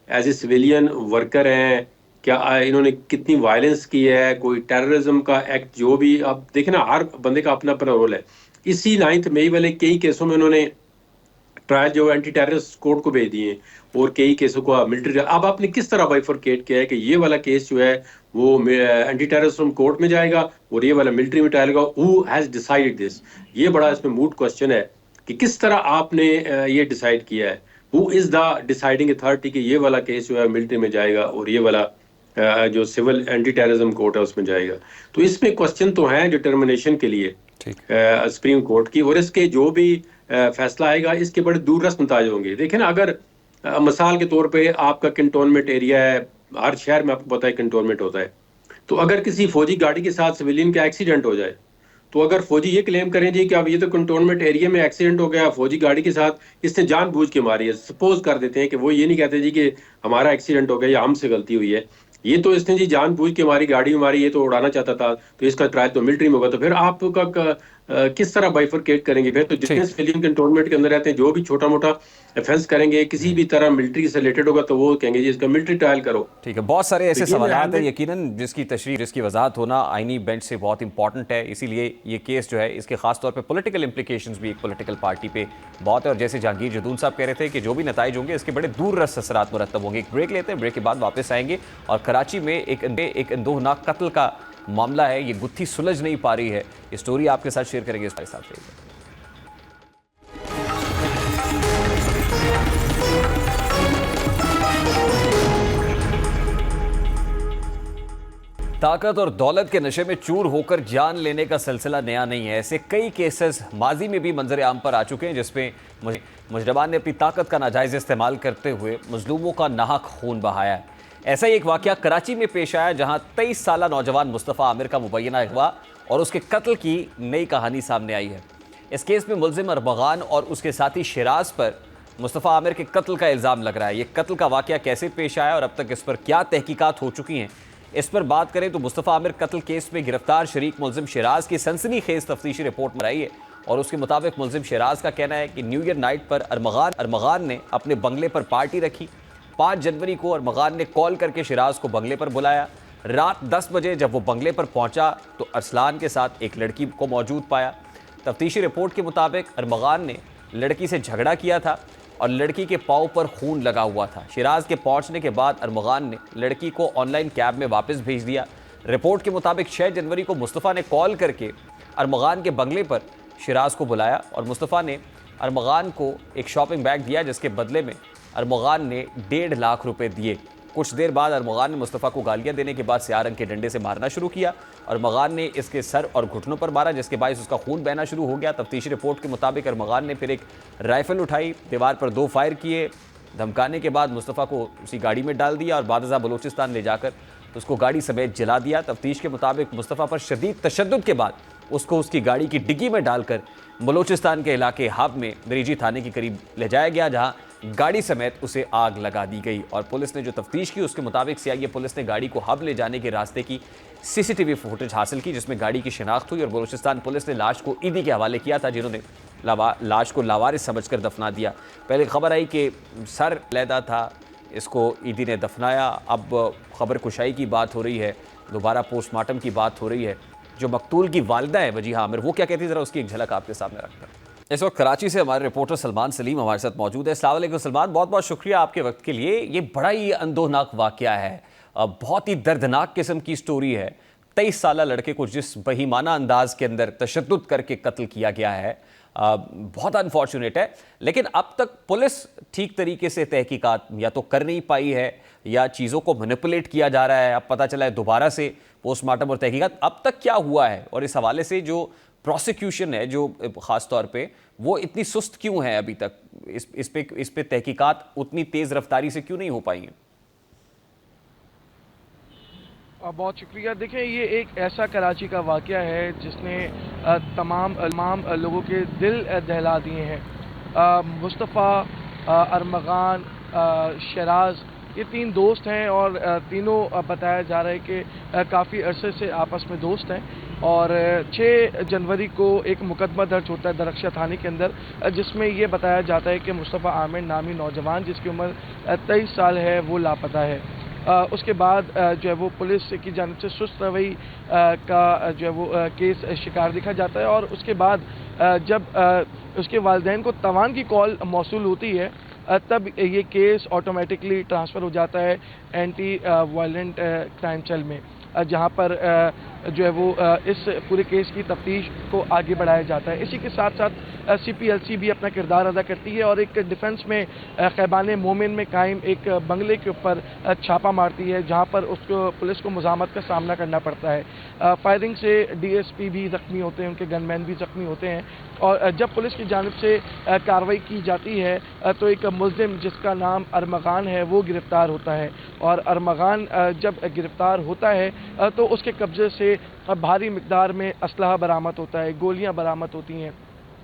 एज ए सिविलियन वर्कर हैं, क्या इन्होंने कितनी वायलेंस की है, कोई टेररिज्म का एक्ट, जो भी आप देखें ना, हर बंदे का अपना अपना रोल है। इसी 9 मई वाले कई केसों में उन्होंने ट्रायल जो एंटी टेररिस्ट कोर्ट को भेज दिए और कई केसों को मिलिट्री। अब आपने किस तरह बाइफरकेट किया है कि ये वाला केस जो है वो एंटी टेररिज्म कोर्ट में जाएगा और ये वाला मिलिट्री में ट्रायल होगा। Who has decided this? ये बड़ा इसमें मूड क्वेश्चन है कि किस तरह आपने ये डिसाइड किया है। Who is the deciding authority कि ये वाला केस जो है मिलिट्री में जाएगा और ये वाला जो सिविल एंटी टेररिज्म कोर्ट है उसमें जाएगा। तो इसमें क्वेश्चन तो है डिटर्मिनेशन के लिए सुप्रीम कोर्ट की, और इसके जो भी फैसला आएगा इसके बड़े दूर रस्म नताज होंगे। देखें ना, अगर मिसाल के तौर पे आपका कंटोनमेंट एरिया है, हर शहर में आपको पता है कंटोनमेंट होता है, तो अगर किसी फौजी गाड़ी के साथ सिविलियन का एक्सीडेंट हो जाए, तो अगर फौजी ये क्लेम करें जी कि अब ये तो कंटोनमेंट एरिया में एक्सीडेंट हो गया, फौजी गाड़ी के साथ, इसने जानबूझ के मारी है, सपोज कर देते हैं कि वो ये नहीं कहते जी कि हमारा एक्सीडेंट हो गया या हमसे गलती हुई है, ये तो इसने जी जानबूझ के हमारी गाड़ी में मारी, ये तो उड़ाना चाहता था, तो इसका ट्रायल तो मिलिट्री में होगा। तो फिर आपका किस तरह बाइफरकेट करेंगे? फिर तो जितने सिविलियन कंटोनमेंट के अंदर रहते हैं जो भी छोटा मोटा ऑफेंस करेंगे किसी भी तरह मिलिट्री से रिलेटेड होगा तो वो कहेंगे जी इसका मिलिट्री ट्रायल करो। ठीक है, बहुत सारे ऐसे सवालात हैं यकीनन जिसकी तशरीह, जिसकी वजाहत होना आईनी बेंच से बहुत इंपॉर्टेंट है। इसीलिए ये केस जो है इसके खास तौर पे पॉलिटिकल इंप्लीकेशंस भी एक पॉलिटिकल पार्टी पे बहुत है। और जैसे जहांगीर जदून साहब कह रहे थे कि जो भी नताइज होंगे इसके बड़े दूर रस असरात मुरतब होंगे। एक ब्रेक लेते हैं, ब्रेक के बाद वापस आएंगे। और कराची में एक अंदोहनाक कत्ल का मामला है, ये गुत्थी सुलझ नहीं पा रही है, ये स्टोरी आपके साथ शेयर करेंगे इस साथ। ताकत और दौलत के नशे में चूर होकर जान लेने का सिलसिला नया नहीं है। ऐसे कई केसेस माजी में भी मंजर आम पर आ चुके हैं जिसमें मुजरमान ने अपनी ताकत का नाजायज इस्तेमाल करते हुए मजलूमों का नाहक खून बहाया है। ऐसा ही एक वाकया कराची में पेश आया जहां 23 साला नौजवान मुस्तफ़ा आमिर का मुबैना अगवा और उसके कत्ल की नई कहानी सामने आई है। इस केस में मुलजिम अरबगान और उसके साथी शिराज पर मुस्तफ़ा आमिर के कत्ल का इल्ज़ाम लग रहा है। ये कत्ल का वाकया कैसे पेश आया और अब तक इस पर क्या तहकीकात हो चुकी हैं, इस पर बात करें तो मुस्तफ़ा आमिर कत्ल केस में गिरफ्तार शरीक मुलजिम शिराज की सनसनीखेज तफ्तीशी रिपोर्ट में आई है और उसके मुताबिक मुलजिम शिराज का कहना है कि न्यू ईयर नाइट पर अरमगान ने अपने बंगले पर पार्टी रखी। 5 जनवरी को अरमगान ने कॉल करके शिराज को बंगले पर बुलाया। रात 10 बजे जब वो बंगले पर पहुंचा तो अरसलान के साथ एक लड़की को मौजूद पाया। तफ्तीशी रिपोर्ट के मुताबिक अरमगान ने लड़की से झगड़ा किया था और लड़की के पाँव पर खून लगा हुआ था। शिराज के पहुंचने के बाद अरमगान ने लड़की को ऑनलाइन कैब में वापस भेज दिया। रिपोर्ट के मुताबिक 6 जनवरी को मुस्तफ़ा ने कॉल करके अरमगान के बंगले पर शिराज को बुलाया और मुस्तफ़ा ने अरमगान को एक शॉपिंग बैग दिया, जिसके बदले में अरमगान ने 1.5 लाख रुपए दिए। कुछ देर बाद अरमगान ने मुस्तफ़ा को गालियां देने के बाद स्याह रंग के डंडे से मारना शुरू किया। अरमगान ने इसके सर और घुटनों पर मारा, जिसके बायस उसका खून बहना शुरू हो गया। तफ्तीशी रिपोर्ट के मुताबिक अरमगान ने फिर एक राइफल उठाई, दीवार पर 2 फायर किए। धमकाने के बाद मुस्तफ़ा को उसी गाड़ी में डाल दिया और बादशाह बलूचिस्तान ले जाकर उसको गाड़ी समेत जला दिया। तफ्तीश के मुताबिक मुस्तफ़ा पर शदीद तशद्दुद के बाद उसको उसकी गाड़ी की डिग्गी में डालकर बलूचिस्तान के इलाके हब में मिरीजी थाने के करीब ले जाया गया, जहां गाड़ी समेत उसे आग लगा दी गई। और पुलिस ने जो तफ्तीश की उसके मुताबिक सीआईए पुलिस ने गाड़ी को हब ले जाने के रास्ते की सीसीटीवी फुटेज हासिल की, जिसमें गाड़ी की शिनाख्त हुई और बलूचिस्तान पुलिस ने लाश को ईदी के हवाले किया था, जिन्होंने लाश को लावारिस समझकर दफना दिया। पहले खबर आई कि सर लैदा था, इसको ईदी ने दफनाया। अब खबर कुशाई की बात हो रही है, दोबारा पोस्टमार्टम की बात हो रही है। जो मकतूल की वालिदा है वजीहा आमिर, वो क्या कहती है, ज़रा उसकी एक झलक आपके सामने रखते हैं। इस वक्त कराची से हमारे रिपोर्टर सलमान सलीम हमारे साथ मौजूद है। अस्सलाम वालेकुम सलमान, बहुत बहुत शुक्रिया आपके वक्त के लिए। ये बड़ा ही अंदोनाक वाक़या है, बहुत ही दर्दनाक किस्म की स्टोरी है। 23 साला लड़के को जिस बहीमाना अंदाज के अंदर तशद्दुद करके कत्ल किया गया है, बहुत अनफॉर्चुनेट है। लेकिन अब तक पुलिस ठीक तरीके से तहकीकात या तो कर नहीं पाई है या चीज़ों को मैनिपुलेट किया जा रहा है। अब पता चला है दोबारा से पोस्टमार्टम और तहकीकात। अब तक क्या हुआ है और इस हवाले से जो प्रोसिक्यूशन है, जो ख़ास तौर पे, वो इतनी सुस्त क्यों है अभी तक? इस पे तहकीकात उतनी तेज़ रफ्तारी से क्यों नहीं हो पाई हैं? बहुत शुक्रिया। देखें, ये एक ऐसा कराची का वाक़या है जिसने तमाम लोगों के दिल दहला दिए हैं। मुस्तफ़ा, अरमगान, शिराज, ये 3 दोस्त हैं और तीनों बताया जा रहा है कि काफ़ी अरसे से आपस में दोस्त हैं। और 6 जनवरी को एक मुकदमा दर्ज होता है दरख्शा थाने के अंदर, जिसमें ये बताया जाता है कि मुस्तफ़ा आमिर नामी नौजवान, जिसकी उम्र 23 साल है, वो लापता है। उसके बाद जो है वो पुलिस की जानिब से सुस्त रवैया का जो है वो केस शिकार देखा जाता है। और उसके बाद जब उसके वालिदैन को तवान की कॉल मौसूल होती है, तब ये केस ऑटोमेटिकली ट्रांसफ़र हो जाता है एंटी वायलेंट क्राइम सेल में, जहाँ पर जो है वो इस पूरे केस की तफ्तीश को आगे बढ़ाया जाता है। इसी के साथ साथ CPLC भी अपना किरदार अदा करती है और एक डिफेंस में खैबान मोमिन में कायम एक बंगले के ऊपर छापा मारती है, जहाँ पर उसको पुलिस को मुज़ाहमत का सामना करना पड़ता है। फायरिंग से DSP भी ज़ख्मी होते हैं, उनके गनमैन भी ज़ख्मी होते हैं। और जब पुलिस की जानिब से कार्रवाई की जाती है तो एक मुल्ज़िम जिसका नाम अरमगान है वो गिरफ़्तार होता है। और अरमगान जब गिरफ़्तार होता है तो उसके कब्ज़े से भारी मिक़दार में असलहा बरामद होता है, गोलियां बरामद होती हैं,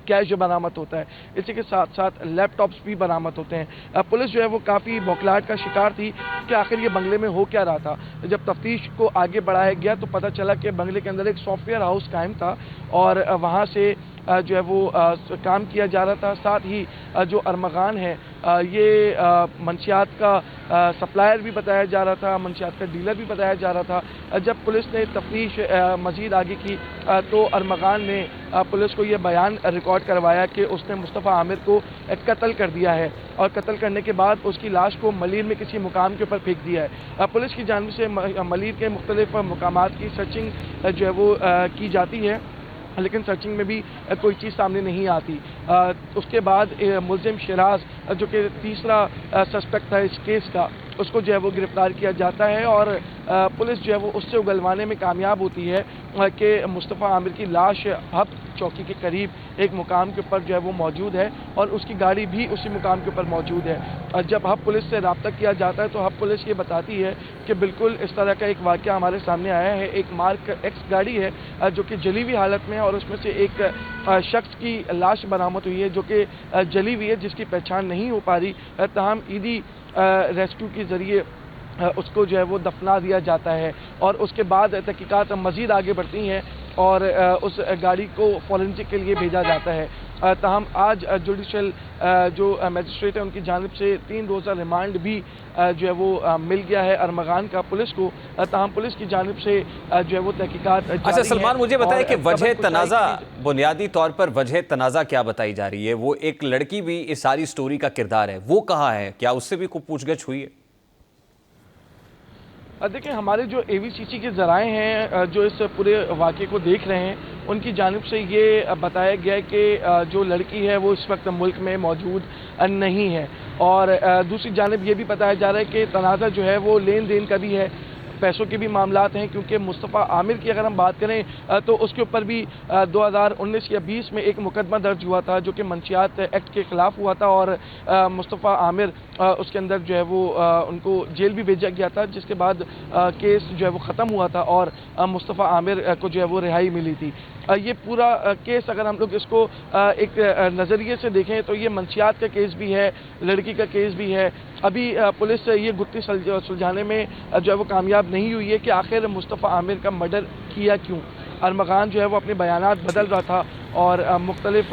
कैश बरामद होता है। इसी के साथ साथ लैपटॉप्स भी बरामद होते हैं। पुलिस जो है वो काफ़ी बौखलाहट का शिकार थी कि आखिर ये बंगले में हो क्या रहा था। जब तफ्तीश को आगे बढ़ाया गया तो पता चला कि बंगले के अंदर एक सॉफ्टवेयर हाउस कायम था और वहाँ से जो है वो काम किया जा रहा था। साथ ही जो अरमगान है ये मंशियात का सप्लायर भी बताया जा रहा था, मंशियात का डीलर भी बताया जा रहा था। जब पुलिस ने तफ्तीश मज़ीद आगे की तो अरमगान ने पुलिस को ये बयान रिकॉर्ड करवाया कि उसने मुस्तफ़ा आमिर को कत्ल कर दिया है और कत्ल करने के बाद उसकी लाश को मलीर में किसी मुकाम के ऊपर फेंक दिया है। पुलिस की जानिब से मलीर के मुख्तलिफ मुकामात की सर्चिंग जो है वो की जाती है, लेकिन सर्चिंग में भी कोई चीज़ सामने नहीं आती। उसके बाद मुल्ज़िम शिराज जो कि तीसरा सस्पेक्ट था इस केस का, उसको जो है वो गिरफ़्तार किया जाता है और पुलिस जो है वो उससे उगलवाने में कामयाब होती है कि मुस्तफ़ा आमिर की लाश हब चौकी के करीब एक मुकाम के ऊपर जो है वो मौजूद है और उसकी गाड़ी भी उसी मुकाम के ऊपर मौजूद है। जब हब पुलिस से रब्ता किया जाता है तो हब पुलिस ये बताती है कि बिल्कुल इस तरह का एक वाक़या हमारे सामने आया है। एक मार्क X गाड़ी है जो कि जली हुई हालत में है और उसमें से एक शख्स की लाश बरामद हुई है जो कि जली हुई है, जिसकी पहचान नहीं हो पा रही। तमाम ईदी रेस्क्यू के ज़रिए उसको जो है वो दफना दिया जाता है और उसके बाद तहकीकात मज़ीद आगे बढ़ती हैं और उस गाड़ी को फॉरेंसिक के लिए भेजा जाता है। ताहम आज जुडिशल जो मजिस्ट्रेट है उनकी जानिब से 3 रोज़ा रिमांड भी जो है वो मिल गया है अरमगान का पुलिस को। ताहम पुलिस की जानिब से जो है वो तहकीकात अच्छा सलमान, मुझे बताएं कि वजह तनाज़ा, बुनियादी तौर पर वजह तनाज़ा क्या बताई जा रही है? वो एक लड़की भी इस सारी स्टोरी का किरदार है, वो कहाँ है? क्या उससे भी कोई पूछगछ हुई है? देखिए, हमारे जो AVCC के ज़राए हैं जो इस पूरे वाक़े को देख रहे हैं, उनकी जानिब से ये बताया गया है कि जो लड़की है वो इस वक्त मुल्क में मौजूद नहीं है। और दूसरी जानिब ये भी बताया जा रहा है कि तनाज़ा जो है वो लेन देन का भी है, पैसों के भी मामलात हैं, क्योंकि मुस्तफ़ा आमिर की अगर हम बात करें तो उसके ऊपर भी 2019 या 20 में एक मुकदमा दर्ज हुआ था जो कि मंशियात एक्ट के ख़िलाफ़ हुआ था और मुस्तफ़ा आमिर उसके अंदर जो है वो उनको जेल भी भेजा गया था, जिसके बाद केस जो है वो ख़त्म हुआ था और मुस्तफ़ा आमिर को जो है वो रिहाई मिली थी। ये पूरा केस अगर हम लोग इसको एक नज़रिए से देखें तो ये मंशियात का केस भी है, लड़की का केस भी है। अभी पुलिस ये गुत्थी सुलझाने में जो है वो कामयाब नहीं हुई है कि आखिर मुस्तफ़ा आमिर का मर्डर किया क्यों। अरमगान जो है वो अपने बयानात बदल रहा था और मुख्तलिफ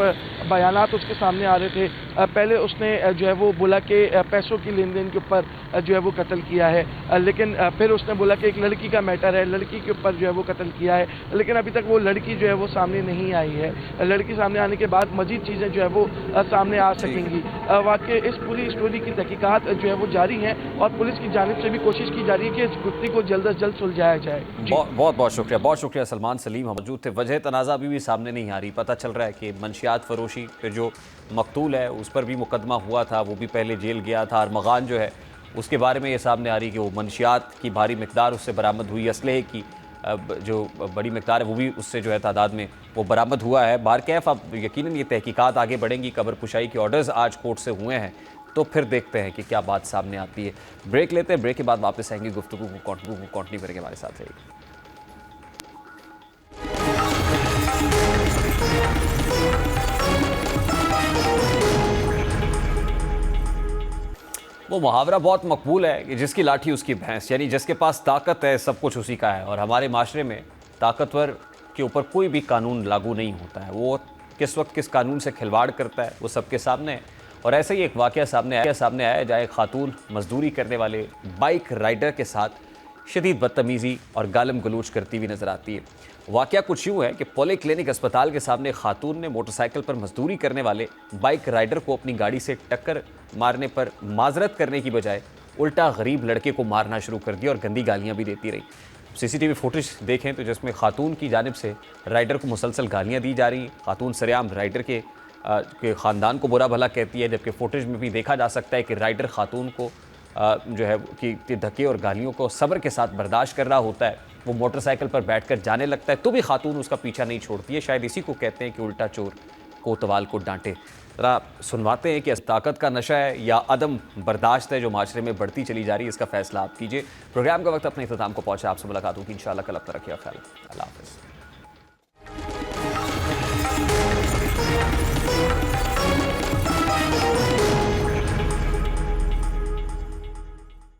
बयानात उसके सामने आ रहे थे। पहले उसने जो है वो बोला कि पैसों की लेन देन के ऊपर जो है वो कत्ल किया है, लेकिन फिर उसने बोला कि एक लड़की का मैटर है, लड़की के ऊपर जो है वो कत्ल किया है, लेकिन अभी तक वो लड़की जो है वो सामने नहीं आई है। लड़की सामने आने के बाद मजीद चीज़ें जो है वो सामने आ सकेंगी। वाकई इस पूरी स्टोरी की तहकीकात जो है वो जारी हैं और पुलिस की जानिब से भी कोशिश की जा रही है कि इस गुत्थी को जल्द अज जल्द सुलझाया जाए। बहुत शुक्रिया सलमान सलीम मौजूद थे। वजह तनाज़ा अभी भी सामने नहीं आ रही। पता चल रहा है कि मंशियात फरोशी पे जो मकतूल है उस पर भी मुकदमा हुआ था, वो भी पहले जेल गया था। अरमगान जो है उसके बारे में ये सामने आ रही कि वो मंशियात की भारी मिकदार उससे बरामद हुई, असलहे की जो बड़ी मिकदार है वो भी उससे जो है तादाद में वो बरामद हुआ है। बारकैफ अब यकीनन ये तहकीकात आगे बढ़ेंगी। कबर कुशाई के ऑर्डर्स आज कोर्ट से हुए हैं, तो फिर देखते हैं कि क्या बात सामने आती है। ब्रेक लेते हैं, ब्रेक के बाद वापस आएंगे, गुफ्तगू को कंटिन्यू करेंगे। हमारे साथ रहेगी। वो मुहावरा बहुत मकबूल है कि जिसकी लाठी उसकी भैंस, यानी जिसके पास ताकत है सब कुछ उसी का है। और हमारे माशरे में ताकतवर के ऊपर कोई भी कानून लागू नहीं होता है। वो किस वक्त किस कानून से खिलवाड़ करता है वो सबके सामने है। और ऐसे ही एक वाक़या सामने आया जहाँ एक खातून मजदूरी करने वाले बाइक राइडर के साथ शदीद बदतमीज़ी और गालम गलोच करती हुई नज़र आती है। वाक़या कुछ यूँ है कि पोली क्लिनिक अस्पताल के सामने खातून ने मोटरसाइकिल पर मजदूरी करने वाले बाइक राइडर को अपनी गाड़ी से टक्कर मारने पर माजरत करने की बजाय उल्टा गरीब लड़के को मारना शुरू कर दिया और गंदी गालियाँ भी देती रही। CCTV फुटेज देखें तो जिसमें खातून की जानिब से राइडर को मुसलसल गालियाँ दी जा रही। खातून सरेआम राइडर के ख़ानदान को बुरा भला कहती है, जबकि फुटेज में भी देखा जा सकता है कि राइडर खातून को जो है कि धक्के और गालियों को सब्र के साथ बर्दाश्त कर रहा होता है। वो मोटरसाइकिल पर बैठकर जाने लगता है तो भी खातून उसका पीछा नहीं छोड़ती है। शायद इसी को कहते हैं कि उल्टा चोर कोतवाल को डांटे। ज़रा सुनवाते हैं कि ताकत का नशा है या अदम बर्दाश्त है जो माशरे में बढ़ती चली जा रही है, इसका फैसला आप कीजिए। प्रोग्राम का वक्त अपने इख्तिताम को पहुँचा। आपसे मुलाकात होगी इंशाअल्लाह कल। अब तक रखिए ख्याल। अल्लाह हाफ़िज़।